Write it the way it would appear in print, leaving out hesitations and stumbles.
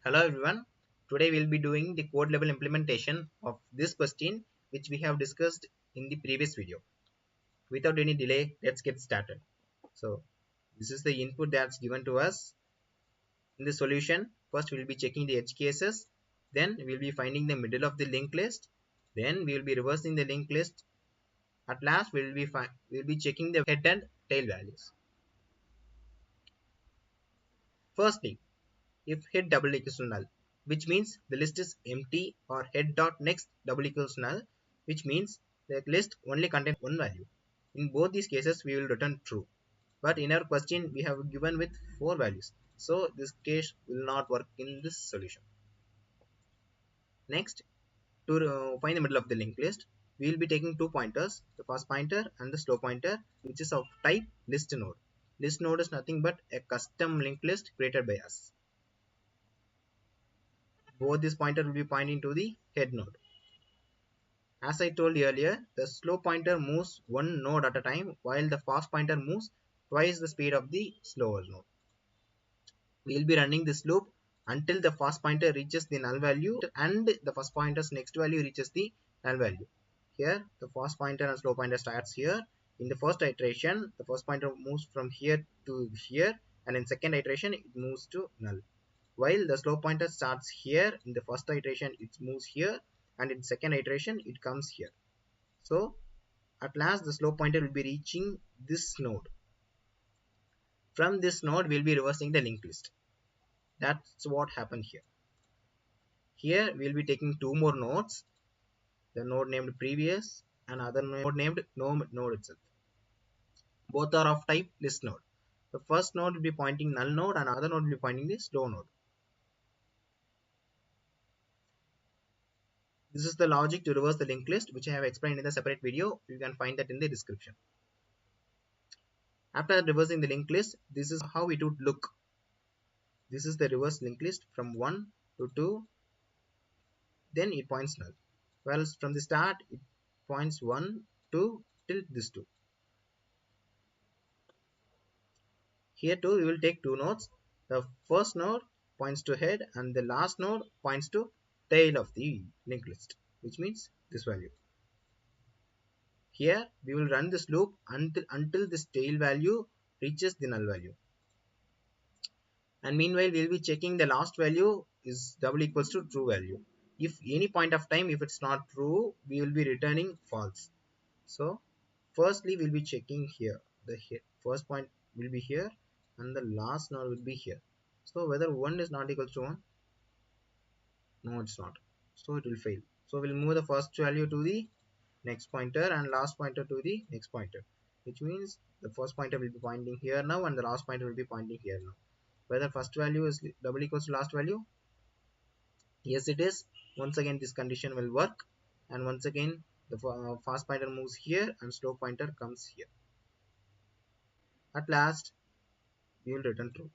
Hello everyone. Today we will be doing the code level implementation of this question which we have discussed in the previous video. Without any delay, let's get started. So this is the input that's given to us. In the solution, first we will be checking the edge cases, then we will be finding the middle of the linked list, then we will be reversing the linked list. At last we will be checking the head and tail values. Firstly, if head double equals to null, which means the list is empty, or head dot next double equals null, which means the list only contains one value. In both these cases we will return true, but in our question we have given with 4 values, so this case will not work in this solution. Next, to find the middle of the linked list, we will be taking 2 pointers, the first pointer and the slow pointer, which is of type list node. List node is nothing but a custom linked list created by us. Both this pointer will be pointing to the head node. As I told earlier, the slow pointer moves one node at a time, while the fast pointer moves twice the speed of the slower node. We will be running this loop until the fast pointer reaches the null value and the fast pointer's next value reaches the null value. Here, the fast pointer and slow pointer starts here. In the first iteration, the first pointer moves from here to here, and in second iteration, it moves to null. While the slow pointer starts here, in the first iteration it moves here, and in second iteration it comes here. So at last the slow pointer will be reaching this node. From this node we will be reversing the linked list. That's what happened here. Here we will be taking 2 more nodes, the node named previous and other node named node itself. Both are of type list node. The first node will be pointing null node and other node will be pointing the slow node. This is the logic to reverse the linked list, which I have explained in the separate video. You can find that in the description. After reversing the linked list, this is how it would look. This is the reverse linked list from 1 to 2, then it points null. Well, from the start it points 1, 2 till this 2. Here too we will take 2 nodes. The first node points to head and the last node points to tail of the linked list, which means this value. Here we will run this loop until this tail value reaches the null value. And meanwhile we will be checking the last value is double equals to true value. If any point of time if it's not true, we will be returning false. So firstly we'll be checking here. The first point will be here and the last node will be here. So whether 1 is not equal to 1, no it's not, so it will fail. So we'll move the first value to the next pointer and last pointer to the next pointer, which means the first pointer will be pointing here now and the last pointer will be pointing here now. Whether first value is double equals to last value, yes it is. Once again this condition will work, and once again the fast pointer moves here and slow pointer comes here. At last we will return true.